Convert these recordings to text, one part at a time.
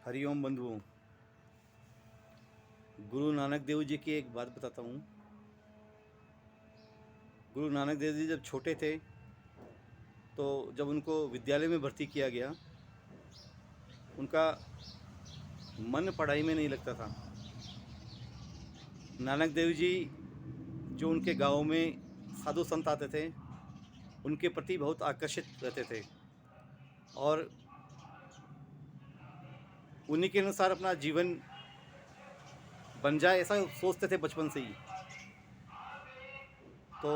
हरिओम बंधुओं। गुरु नानक देव जी की एक बात बताता हूँ। गुरु नानक देव जी जब छोटे थे तो जब उनको विद्यालय में भर्ती किया गया, उनका मन पढ़ाई में नहीं लगता था। नानक देव जी जो उनके गांव में साधु संत आते थे, उनके प्रति बहुत आकर्षित रहते थे और उन्हीं के अनुसार अपना जीवन बन जाए ऐसा सोचते थे बचपन से ही। तो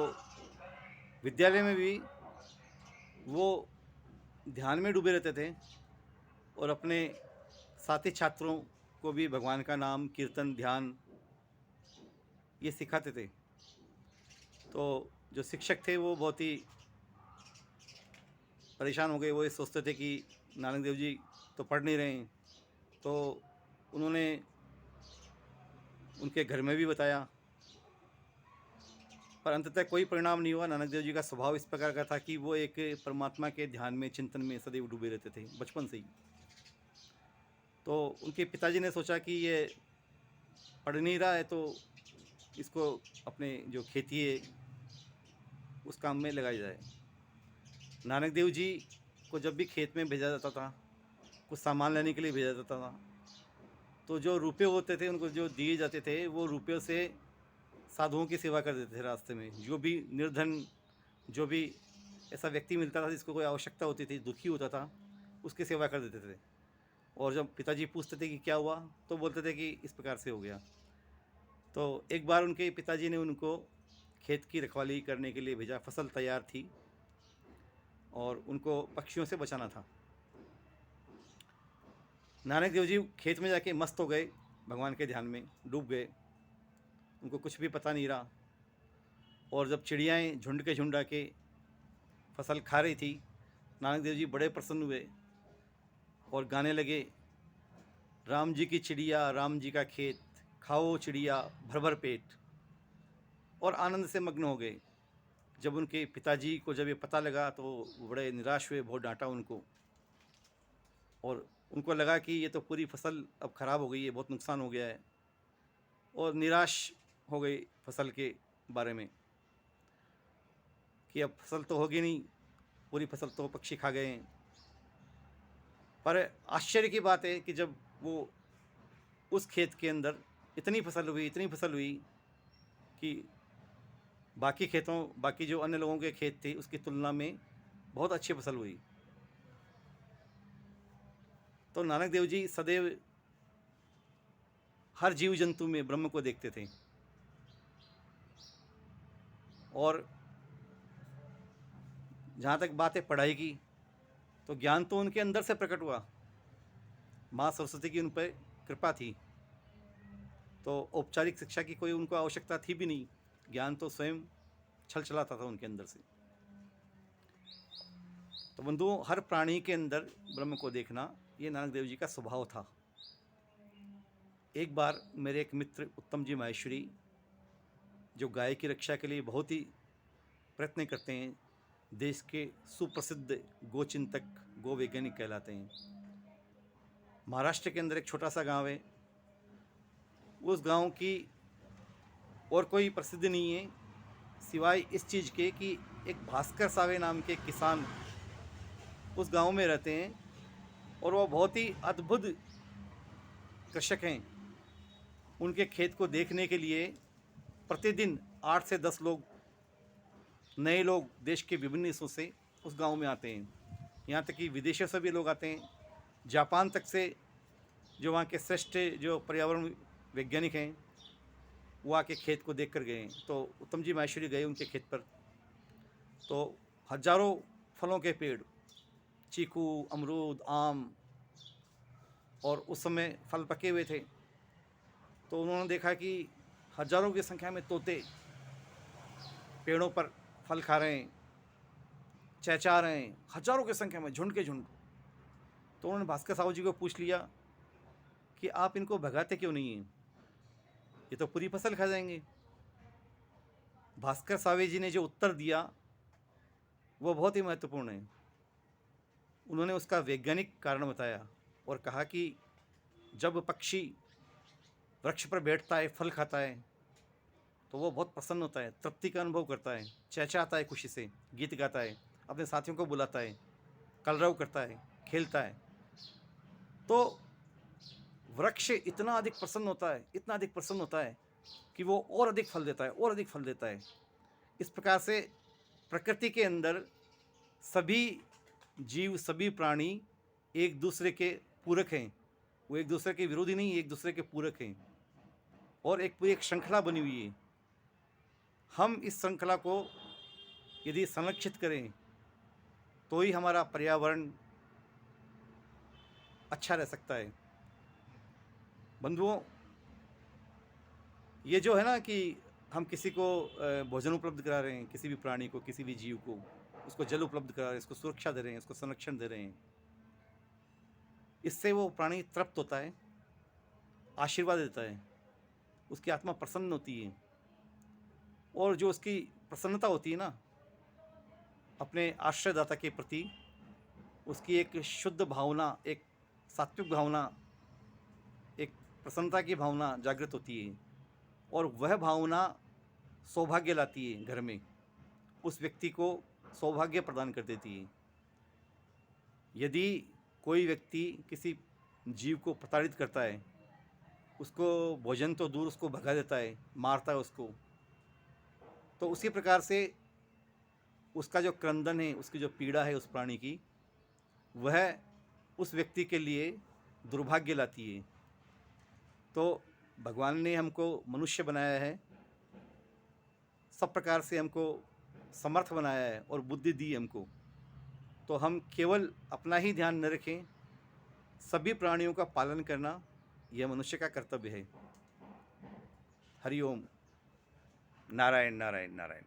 विद्यालय में भी वो ध्यान में डूबे रहते थे और अपने साथी छात्रों को भी भगवान का नाम, कीर्तन, ध्यान ये सिखाते थे। तो जो शिक्षक थे वो बहुत ही परेशान हो गए। वो ये सोचते थे कि नानक देव जी तो पढ़ नहीं रहे हैं। तो उन्होंने उनके घर में भी बताया, पर अंततः कोई परिणाम नहीं हुआ। नानक देव जी का स्वभाव इस प्रकार का था कि वो एक परमात्मा के ध्यान में, चिंतन में सदैव डूबे रहते थे बचपन से ही। तो उनके पिताजी ने सोचा कि ये पढ़ नहीं रहा है तो इसको अपने जो खेती है उस काम में लगाया जाए। नानक देव जी को जब भी खेत में भेजा जाता था, कुछ सामान लेने के लिए भेजा जाता था, तो जो रुपये होते थे उनको जो दिए जाते थे, वो रुपयों से साधुओं की सेवा कर देते थे। रास्ते में जो भी निर्धन, जो भी ऐसा व्यक्ति मिलता था जिसको कोई आवश्यकता होती थी, दुखी होता था, उसकी सेवा कर देते थे। और जब पिताजी पूछते थे कि क्या हुआ, तो बोलते थे कि इस प्रकार से हो गया। तो एक बार उनके पिताजी ने उनको खेत की रखवाली करने के लिए भेजा। फसल तैयार थी और उनको पक्षियों से बचाना था। नानक देव जी खेत में जाके मस्त हो गए, भगवान के ध्यान में डूब गए। उनको कुछ भी पता नहीं रहा। और जब चिड़ियाएँ झुंड के झुंड आके फसल खा रही थी, नानक देव जी बड़े प्रसन्न हुए और गाने लगे, राम जी की चिड़िया, राम जी का खेत, खाओ चिड़िया भर भर पेट। और आनंद से मग्न हो गए। जब उनके पिताजी को जब ये पता लगा तो वो बड़े निराश हुए, बहुत डांटा उनको। और उनको लगा कि ये तो पूरी फसल अब ख़राब हो गई है, बहुत नुकसान हो गया है, और निराश हो गई फसल के बारे में कि अब फसल तो होगी नहीं, पूरी फसल तो पक्षी खा गए हैं। पर आश्चर्य की बात है कि जब वो उस खेत के अंदर इतनी फसल हुई, इतनी फसल हुई कि बाकी खेतों, बाकी जो अन्य लोगों के खेत थे उसकी तुलना में बहुत अच्छी फसल हुई। तो नानक देव जी सदैव हर जीव जंतु में ब्रह्म को देखते थे। और जहाँ तक बात है पढ़ाई की, तो ज्ञान तो उनके अंदर से प्रकट हुआ। माँ सरस्वती की उन पर कृपा थी। तो औपचारिक शिक्षा की कोई उनको आवश्यकता थी भी नहीं। ज्ञान तो स्वयं छल छलाता था उनके अंदर से। तो बंधुओं, हर प्राणी के अंदर ब्रह्म को देखना ये नानक देव जी का स्वभाव था। एक बार मेरे एक मित्र उत्तम जी माहेश्वरी, जो गाय की रक्षा के लिए बहुत ही प्रयत्न करते हैं, देश के सुप्रसिद्ध गोचिंतक, गो वैज्ञानिक कहलाते हैं। महाराष्ट्र के अंदर एक छोटा सा गांव है। उस गांव की और कोई प्रसिद्धि नहीं है सिवाय इस चीज़ के कि एक भास्कर सावे नाम के किसान उस गांव में रहते हैं और वो बहुत ही अद्भुत कृषक हैं। उनके खेत को देखने के लिए प्रतिदिन 8 से 10 लोग, नए लोग देश के विभिन्न हिस्सों से उस गांव में आते हैं। यहाँ तक कि विदेशों से भी लोग आते हैं। जापान तक से जो वहाँ के श्रेष्ठ जो पर्यावरण वैज्ञानिक हैं वो आके खेत को देख कर गए हैं। तो उत्तम जी माहेश्वरी गए उनके खेत पर, तो हजारों फलों के पेड़, चीकू, अमरूद, आम, और उस समय फल पके हुए थे। तो उन्होंने देखा कि हजारों की संख्या में तोते पेड़ों पर फल खा रहे हैं, चहचहा रहे हैं, हजारों की संख्या में, झुंड के झुंड। तो उन्होंने भास्कर साहू जी को पूछ लिया कि आप इनको भगाते क्यों नहीं हैं, ये तो पूरी फसल खा जाएंगे। भास्कर सावे जी ने जो उत्तर दिया वो बहुत ही महत्वपूर्ण है। उन्होंने उसका वैज्ञानिक कारण बताया और कहा कि जब पक्षी वृक्ष पर बैठता है, फल खाता है, तो वो बहुत प्रसन्न होता है, तृप्ति का अनुभव करता है, चहचहाता है खुशी से, गीत गाता है, अपने साथियों को बुलाता है, कलरव करता है, खेलता है। तो वृक्ष इतना अधिक प्रसन्न होता है, इतना अधिक प्रसन्न होता है कि वो और अधिक फल देता है, और अधिक फल देता है। इस प्रकार से प्रकृति के अंदर सभी जीव, सभी प्राणी एक दूसरे के पूरक हैं। वो एक दूसरे के विरोधी नहीं, एक दूसरे के पूरक हैं, और एक पूरी एक श्रृंखला बनी हुई है। हम इस श्रृंखला को यदि संरक्षित करें तो ही हमारा पर्यावरण अच्छा रह सकता है। बंधुओं, ये जो है ना कि हम किसी को भोजन उपलब्ध करा रहे हैं, किसी भी प्राणी को, किसी भी जीव को, उसको जल उपलब्ध करा रहे हैं, उसको सुरक्षा दे रहे हैं, उसको संरक्षण दे रहे हैं, इससे वो प्राणी तृप्त होता है, आशीर्वाद देता है, उसकी आत्मा प्रसन्न होती है। और जो उसकी प्रसन्नता होती है ना अपने आश्रयदाता के प्रति, उसकी एक शुद्ध भावना, एक सात्विक भावना, एक प्रसन्नता की भावना जागृत होती है, और वह भावना सौभाग्य लाती है घर में, उस व्यक्ति को सौभाग्य प्रदान कर देती है। यदि कोई व्यक्ति किसी जीव को प्रताड़ित करता है, उसको भोजन तो दूर, उसको भगा देता है, मारता है उसको, तो उसी प्रकार से उसका जो क्रंदन है, उसकी जो पीड़ा है उस प्राणी की, वह उस व्यक्ति के लिए दुर्भाग्य लाती है। तो भगवान ने हमको मनुष्य बनाया है, सब प्रकार से हमको समर्थ बनाया है और बुद्धि दी हमको, तो हम केवल अपना ही ध्यान न रखें, सभी प्राणियों का पालन करना यह मनुष्य का कर्तव्य है। हरि ओम। नारायण नारायण नारायण।